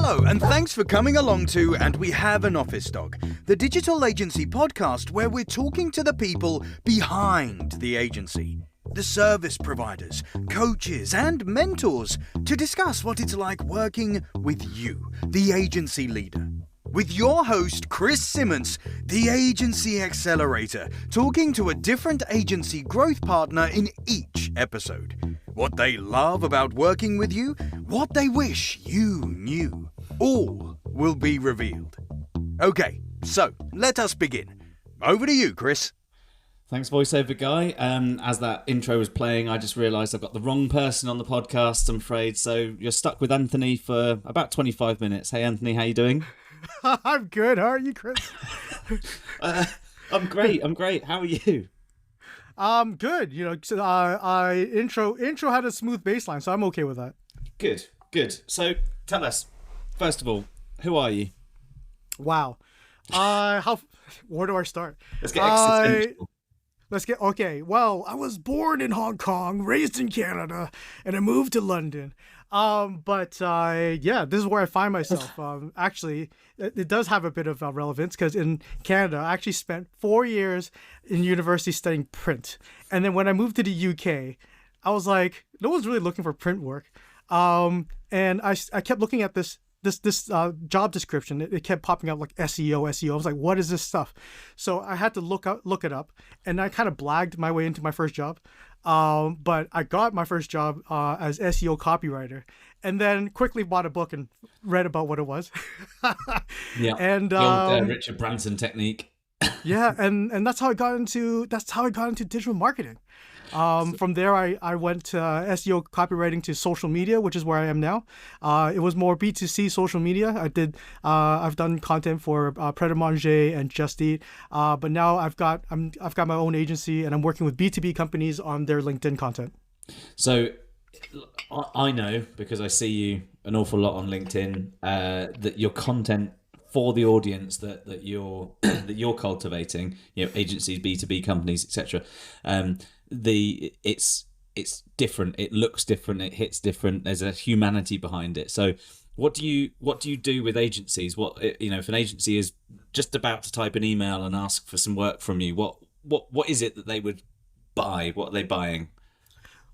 Hello, and thanks for coming along to And We Have an Office Dog, the digital agency podcast where we're talking to the people behind the agency, the service providers, coaches, and mentors to discuss what it's like working with you, the agency leader. With your host, Chris Simmons, the Agency Accelerator, talking to a different agency growth partner in each episode. What they love about working with you, what they wish you knew. All will be revealed. Okay, so let us begin. Over to you, Chris. Thanks, voiceover guy. As that intro was playing, I just realised I've got the wrong person on the podcast, I'm afraid. So you're stuck with Anthony for about 25 minutes. Hey, Anthony, how you doing? I'm good. How are you, Chris? I'm great. How are you? Good. You know, intro had a smooth baseline, so I'm okay with that. Good. So tell us, first of all, who are you? Wow. Where do I start? Let's get existential. Okay. Well, I was born in Hong Kong, raised in Canada, and I moved to London. This is where I find myself. Actually, it does have a bit of relevance because in Canada, I actually spent 4 years in university studying print. And then when I moved to the UK, I was like, no one's really looking for print work. And I kept looking at this job description. It kept popping up like SEO. I was like, what is this stuff? So I had to look it up, and I kind of blagged my way into my first job. But I got my first job as SEO copywriter, and then quickly bought a book and read about what it was. Yeah, and the old Richard Branson technique. Yeah, and that's how I got into digital marketing. From there, I went to SEO copywriting to social media, which is where I am now. It was more B2C social media. I've done content for Pret a Manger and Just Eat, but now I've got my own agency, and I'm working with B2B companies on their LinkedIn content. So I know, because I see you an awful lot on LinkedIn, that your content for the audience that you're cultivating, you know, agencies, B2B companies, etc. It's different. It looks different. It hits different. There's a humanity behind it. So, what do you do with agencies? If an agency is just about to type an email and ask for some work from you, what is it that they would buy? What are they buying?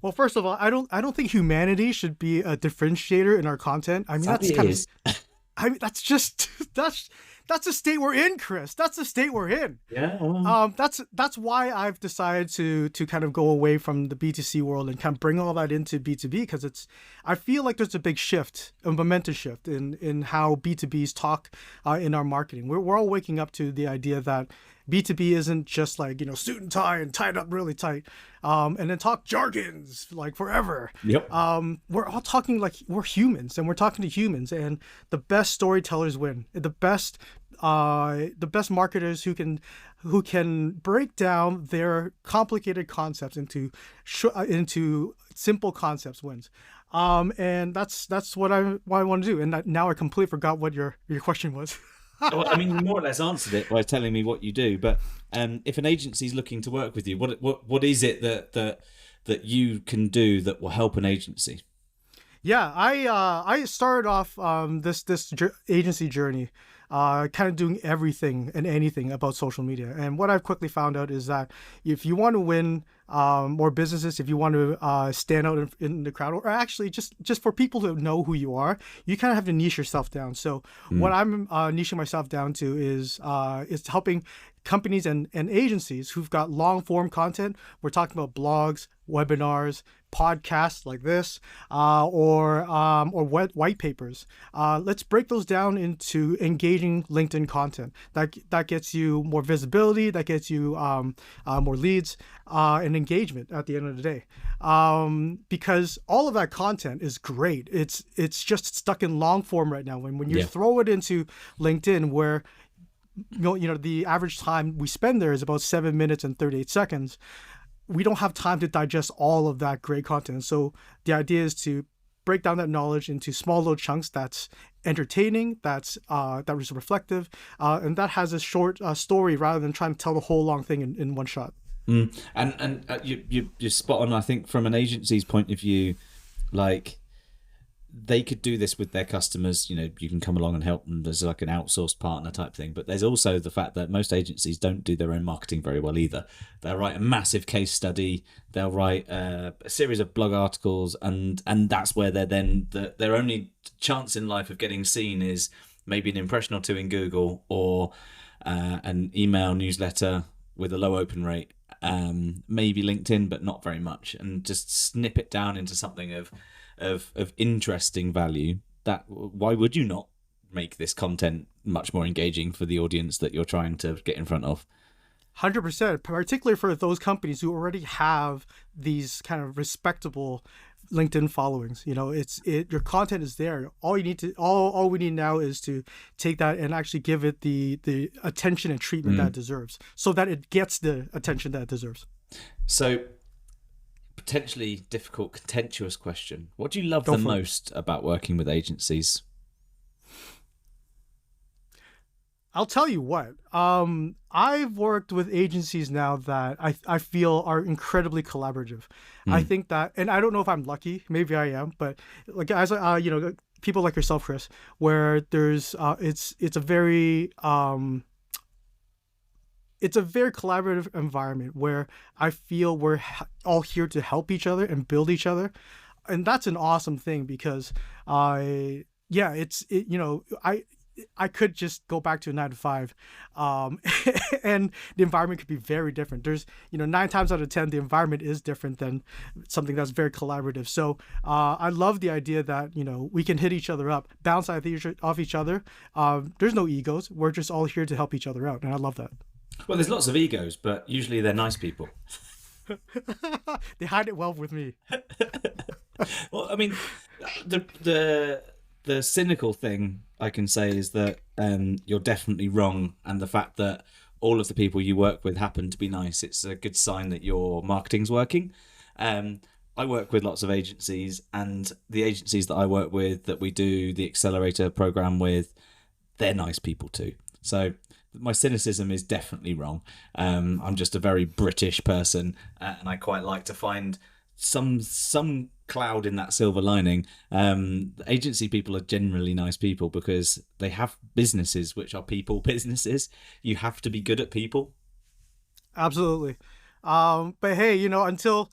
Well, first of all, I don't think humanity should be a differentiator in our content. I mean, that's the state we're in, Chris. That's the state we're in. Yeah. That's why I've decided to kind of go away from the B2C world and kind of bring all that into B2B, because I feel like there's a big shift, a momentum shift in how B2Bs talk in our marketing. We're all waking up to the idea that B2B isn't just like, you know, suit and tie and tied up really tight, and then talk jargons like forever. Yep. We're all talking like we're humans, and we're talking to humans, and the best storytellers win. The best marketers who can break down their complicated concepts into simple concepts wins. And that's what I want to do. And now I completely forgot what your question was. Well, I mean, you more or less answered it by telling me what you do. But if an agency is looking to work with you, what is it that you can do that will help an agency? Yeah, I started off this agency journey, kind of doing everything and anything about social media. And what I've quickly found out is that if you want to win more businesses, if you want to stand out in the crowd, or actually just for people to know who you are, you kind of have to niche yourself down. So what I'm niching myself down to is helping companies and agencies who've got long form content. We're talking about blogs, webinars, podcasts like this, or white papers. Let's break those down into engaging LinkedIn content. That gets you more visibility, that gets you more leads, and engagement at the end of the day. Because all of that content is great. It's just stuck in long form right now. When you throw it into LinkedIn, where you know the average time we spend there is about 7 minutes and 38 seconds. We don't have time to digest all of that great content. So the idea is to break down that knowledge into small little chunks that's entertaining, that is reflective, and that has a short story rather than trying to tell the whole long thing in one shot. And you're spot on. I think from an agency's point of view, like they could do this with their customers. You know, you can come along and help them as like an outsourced partner type thing. But there's also the fact that most agencies don't do their own marketing very well either. They'll write a massive case study. They'll write a series of blog articles, and that's where they're then their only chance in life of getting seen is maybe an impression or two in Google, or an email newsletter with a low open rate. Maybe LinkedIn, but not very much, and just snip it down into something of interesting value. That why would you not make this content much more engaging for the audience that you're trying to get in front of? 100%, particularly for those companies who already have these kind of respectable LinkedIn followings. You know, your content is there. All you need to all we need now is to take that and actually give it the attention and treatment that it deserves, so that it gets the attention that it deserves. So, potentially difficult, contentious question. What do you love the most about working with agencies? I'll tell you what. I've worked with agencies now that I feel are incredibly collaborative. I think that, and I don't know if I'm lucky. Maybe I am, but like as you know, people like yourself, Chris, where there's it's a very collaborative environment where I feel we're all here to help each other and build each other, and that's an awesome thing because I could just go back to a 9 to 5, and the environment could be very different. There's, 9 times out of 10, the environment is different than something that's very collaborative. So I love the idea that, we can hit each other up, bounce off each other. There's no egos. We're just all here to help each other out. And I love that. Well, there's lots of egos, but usually they're nice people. They hide it well with me. Well, I mean, the cynical thing I can say is that you're definitely wrong, and the fact that all of the people you work with happen to be nice, it's a good sign that your marketing's working. I work with lots of agencies, and the agencies that I work with, that we do the accelerator program with, they're nice people too. So my cynicism is definitely wrong. I'm just a very British person, and I quite like to find some cloud in that silver lining. Agency people are generally nice people because they have businesses which are people businesses. You have to be good at people. Absolutely. But hey, until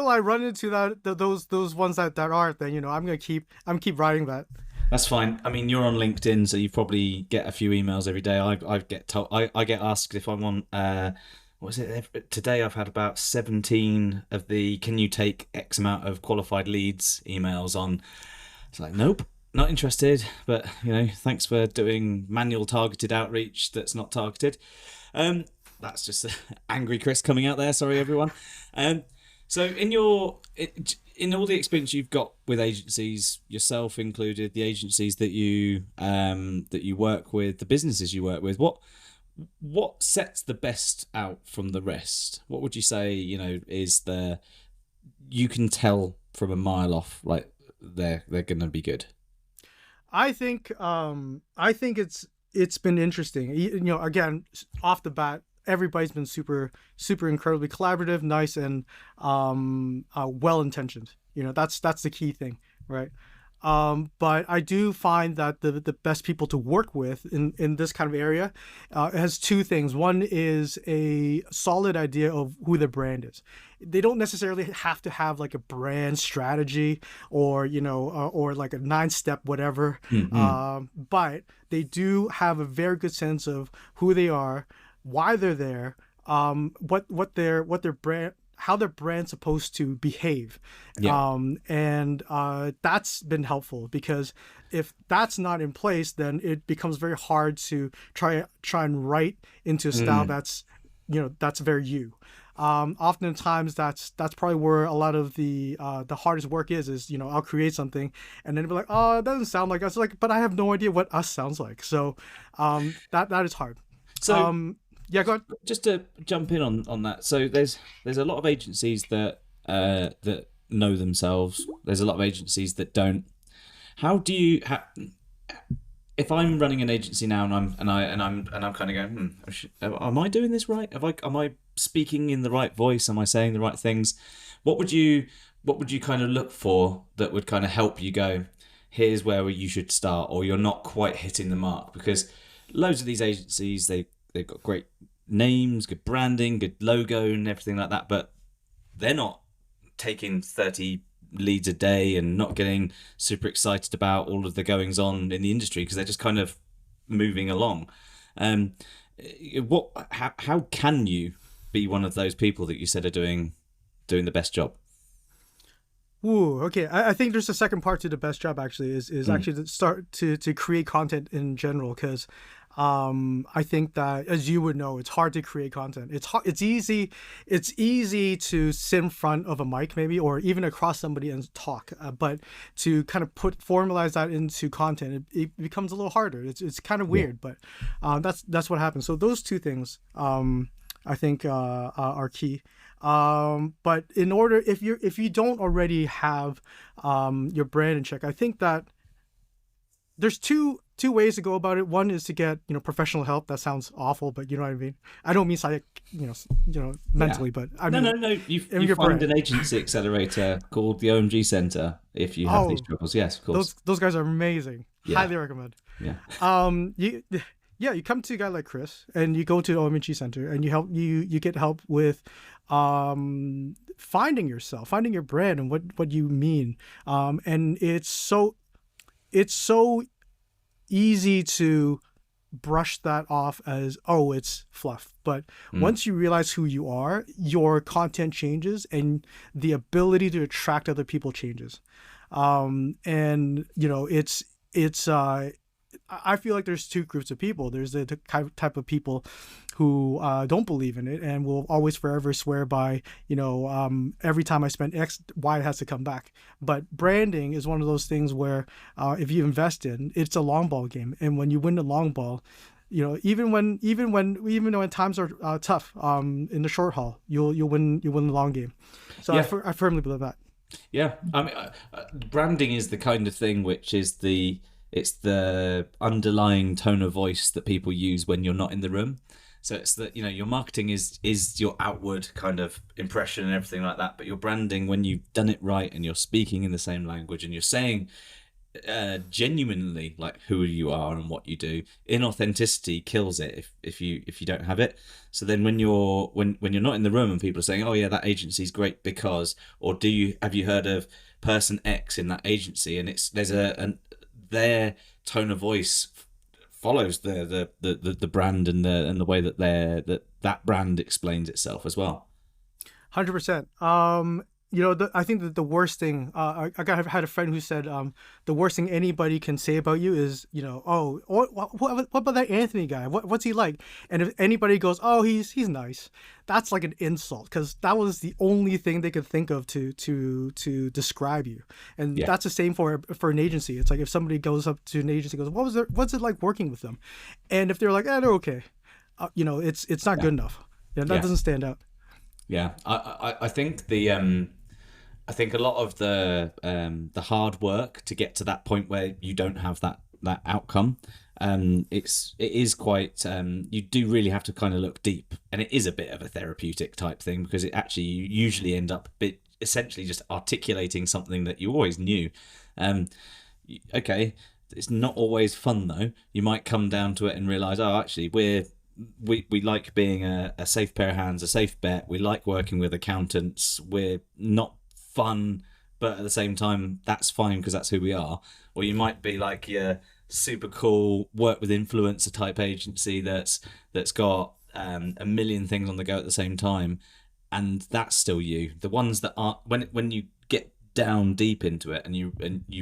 I run into those ones that aren't, then I'm gonna keep riding that. That's fine. I mean, you're on LinkedIn, so you probably get a few emails every day. I get asked if I want. What is it? Today I've had about 17 of the "can you take X amount of qualified leads" emails on. It's like, nope, not interested. But thanks for doing manual targeted outreach that's not targeted. That's just angry Chris coming out there. Sorry, everyone. So in all the experience you've got with agencies, yourself included, the agencies that you work with, the businesses you work with, what sets the best out from the rest? What would you say, is you can tell from a mile off, like they're going to be good? I think it's been interesting. Again, off the bat, everybody's been super, super incredibly collaborative, nice, and well-intentioned. That's the key thing, right? But I do find that the best people to work with in this kind of area has two things. One is a solid idea of who the brand is. They don't necessarily have to have like a brand strategy or like a 9-step whatever. But they do have a very good sense of who they are, why they're there, what their brand, how their brand's supposed to behave. And that's been helpful, because if that's not in place, then it becomes very hard to try and write into a style that's very you. Oftentimes that's probably where a lot of the hardest work is I'll create something and then be like, oh, it doesn't sound like us, but I have no idea what us sounds like. So that is hard. So yeah, go ahead. Just to jump in on that. So there's a lot of agencies that know themselves. There's a lot of agencies that don't. How do you? If I'm running an agency now and I'm kind of going, am I doing this right? Am I speaking in the right voice? Am I saying the right things? What would you kind of look for that would kind of help you go, here's where you should start, or you're not quite hitting the mark? Because loads of these agencies, they've got great names, good branding, good logo and everything like that, but they're not taking 30 leads a day and not getting super excited about all of the goings on in the industry because they're just kind of moving along. How can you be one of those people that you said are doing the best job? Ooh, okay. I think there's a second part to the best job actually is actually to start to create content in general, because I think that, as you would know, it's hard to create content. It's easy to sit in front of a mic maybe, or even across somebody and talk, but to kind of formalize that into content, it becomes a little harder. It's kind of weird, but that's what happens. So those two things I think are key. But in order, if you don't already have your brand in check, I think that there's two ways to go about it. One is to get professional help. That sounds awful, but you know what I mean. I don't mean mentally, but I mean no. You find an agency accelerator called the OMG Center if you have these troubles. Yes, of course. Those guys are amazing. Yeah. Highly recommend. Yeah. You come to a guy like Chris and you go to the OMG Center and you get help with finding yourself, finding your brand and what you mean. And it's so easy to brush that off as, oh, it's fluff. But once you realize who you are, your content changes and the ability to attract other people changes. I feel like there's two groups of people. There's the type of people who don't believe in it and will always forever swear by, every time I spend X, Y has to come back. But branding is one of those things where if you invest in, it's a long ball game. And when you win the long ball, even when times are tough, in the short haul, you'll win the long game. So yeah. I firmly believe that. Yeah, I mean, branding is the kind of thing which is it's the underlying tone of voice that people use when you're not in the room. So it's that, your marketing is your outward kind of impression and everything like that. But your branding, when you've done it right and you're speaking in the same language and you're saying genuinely like who you are and what you do, inauthenticity kills it if you don't have it. So then when you're not in the room and people are saying, oh yeah, that agency's great because, or have you heard of person X in that agency? And their tone of voice follows the brand and the way that that brand explains itself as well. 100%. I think that the worst thing, I had a friend who said, the worst thing anybody can say about you is, oh, what about that Anthony guy? What's he like? And if anybody goes, oh, he's nice, that's like an insult, because that was the only thing they could think of to describe you. And that's the same for an agency. It's like if somebody goes up to an agency and goes, what's it like working with them? And if they're like, they're okay, it's not good enough. That doesn't stand out. Yeah, I think I think a lot of the hard work to get to that point where you don't have that outcome, it is quite you do really have to kind of look deep, and it is a bit of a therapeutic type thing, because it actually, you usually end up essentially just articulating something that you always knew. Okay, it's not always fun though. You might come down to it and realize, oh, actually we like being a safe pair of hands, a safe bet. We like working with accountants. We're not fun, but at the same time, that's fine because that's who we are. Or you might be like your super cool work with influencer type agency that's got a million things on the go at the same time, and that's still you. The ones that are, when you get down deep into it and you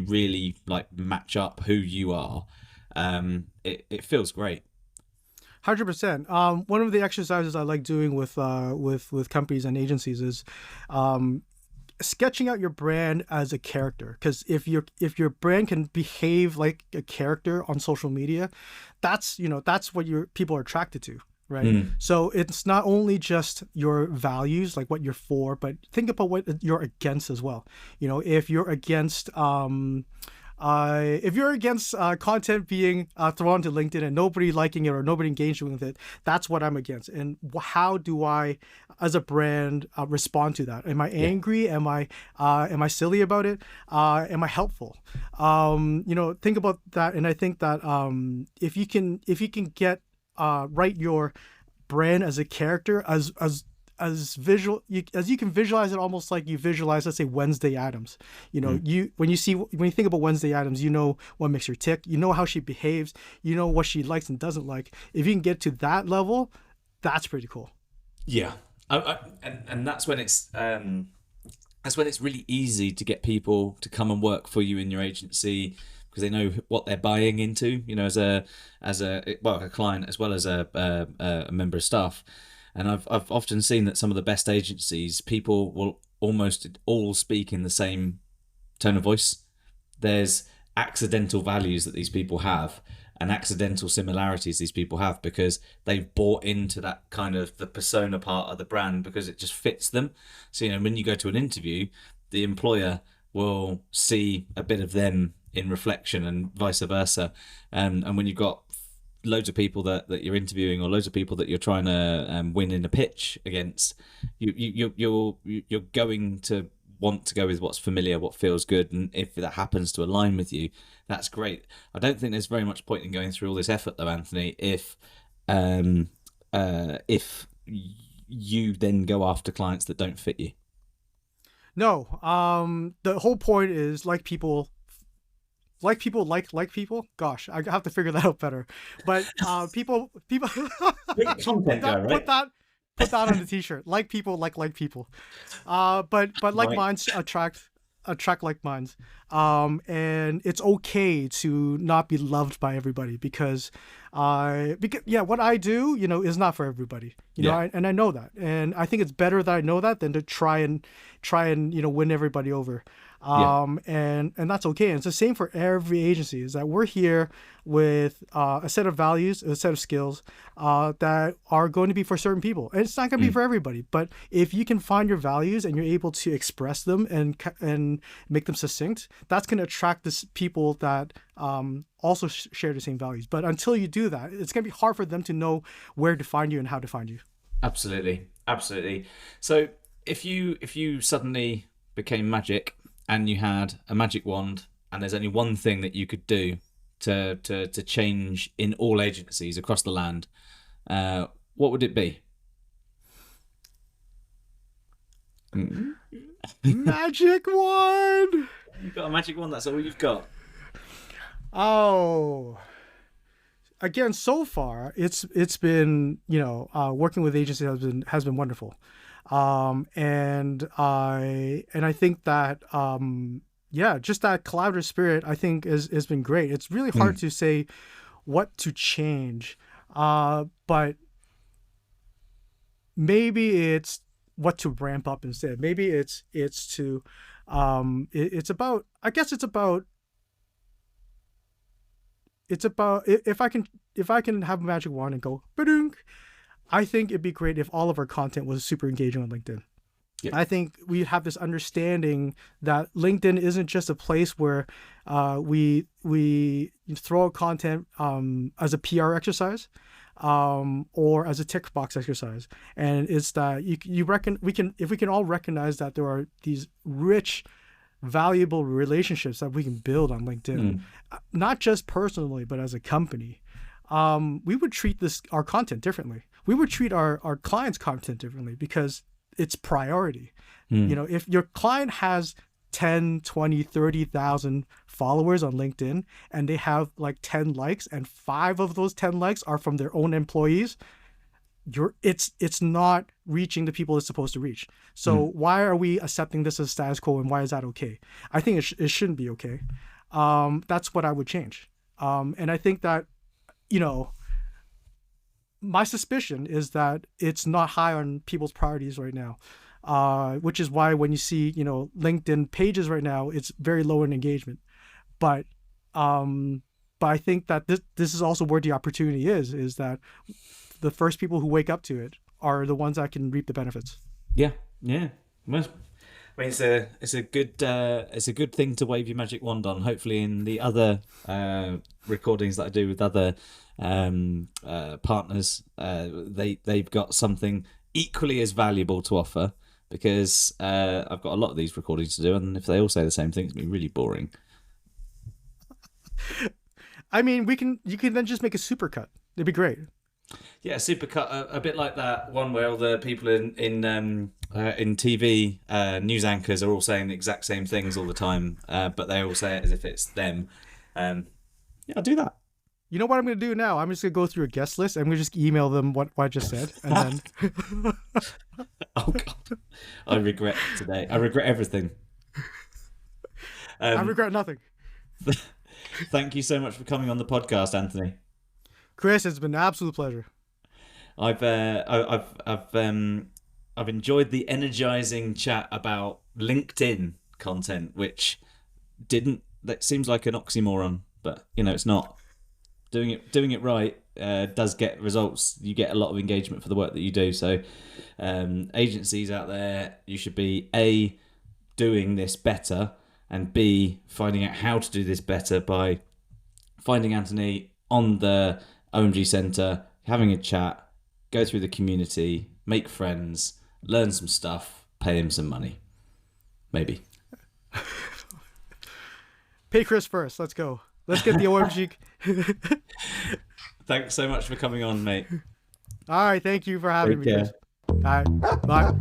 really like match up who you are, it feels great. 100%. One of the exercises I like doing with companies and agencies is sketching out your brand as a character. Because if your brand can behave like a character on social media, that's what your people are attracted to, right? So it's not only just your values, like what you're for, but think about what you're against as well. If you're against If you're against content being thrown to LinkedIn and nobody liking it or nobody engaging with it, that's what I'm against. And how do I, as a brand, respond to that? Am I angry? Am I silly about it? Am I helpful? Think about that. And I think that if you can get write your brand as a character as visual as you can visualize it, almost like you visualize, let's say, Wednesday Addams. When you think about Wednesday Addams, you know what makes her tick, you know how she behaves, you know what she likes and doesn't like. If you can get to that level, that's pretty cool. Yeah. And that's when it's really easy to get people to come and work for you in your agency, because they know what they're buying into, as a client as well as a member of staff. And I've often seen that some of the best agencies, people will almost all speak in the same tone of voice. There's accidental values that these people have and accidental similarities these people have because they've bought into that kind of the persona part of the brand because it just fits them. So, when you go to an interview, the employer will see a bit of them in reflection and vice versa. And when you've got loads of people that you're interviewing or loads of people that you're trying to win in a pitch against, you're going to want to go with what's familiar, what feels good, and if that happens to align with you, that's great. I don't think there's very much point in going through all this effort though, Anthony, if you then go after clients that don't fit you. No, the whole point is like people like people. Gosh, I have to figure that out better. But people Content guy, right? Put that on the t-shirt. Like people like people. But like minds attract like minds. And it's okay to not be loved by everybody because what I do, is not for everybody. And I know that. And I think it's better that I know that than to try and win everybody over. And that's okay. And it's the same for every agency, is that we're here with a set of values, a set of skills that are going to be for certain people. And it's not going to be for everybody. But if you can find your values and you're able to express them and make them succinct, that's going to attract people that also share the same values. But until you do that, it's going to be hard for them to know where to find you and how to find you. Absolutely. So if you suddenly became magic and you had a magic wand and there's only one thing that you could do to change in all agencies across the land, what would it be? Magic wand! You've got a magic wand, that's all you've got? Oh, again, so far it's been working with agencies has been wonderful, and I think that just that collaborative spirit I think has been great. It's really hard to say what to change, but maybe it's what to ramp up instead. Maybe it's to it's about if I can have a magic wand and go ba-dunk, I think it'd be great if all of our content was super engaging on LinkedIn. Yeah. I think we have this understanding that LinkedIn isn't just a place where we throw out content as a PR exercise or as a tick box exercise, and it's that if we can all recognize that there are these rich, valuable relationships that we can build on LinkedIn, not just personally but as a company, we would treat our content differently. We would treat our clients' content differently because it's priority. If your client has 10, 20, 30,000 followers on LinkedIn and they have like 10 likes and 5 of those 10 likes are from their own employees, it's not reaching the people it's supposed to reach. So why are we accepting this as status quo, and why is that okay? I think it shouldn't be okay. That's what I would change. And I think that, my suspicion is that it's not high on people's priorities right now, which is why when you see, LinkedIn pages right now, it's very low in engagement. But I think that this is also where the opportunity is that the first people who wake up to it are the ones that can reap the benefits. Yeah. Well, I mean, it's a good thing to wave your magic wand on. Hopefully, in the other recordings that I do with other partners, they've got something equally as valuable to offer. Because I've got a lot of these recordings to do, and if they all say the same thing, it's gonna be really boring. I mean, you can then just make a supercut. It'd be great. Yeah, supercut, a bit like that one where all the people in TV news anchors are all saying the exact same things all the time, but they all say it as if it's them. Yeah, I'll do that. You know what I'm going to do now? I'm just going to go through a guest list. I'm going to just email them what I just said, and then. Oh God, I regret today. I regret everything. I regret nothing. Thank you so much for coming on the podcast, Anthony. Chris, it's been an absolute pleasure. I've enjoyed the energizing chat about LinkedIn content, which that seems like an oxymoron, but it's not. Doing it right does get results. You get a lot of engagement for the work that you do. So agencies out there, you should be A, doing this better, and B, finding out how to do this better by finding Anthony on the OMG Centre, having a chat, go through the community, make friends, learn some stuff, pay him some money. Maybe. Pay Chris first. Let's go. Let's get the OMG. Thanks so much for coming on, mate. All right. Thank you for having me, Take care. Chris. All right. Bye.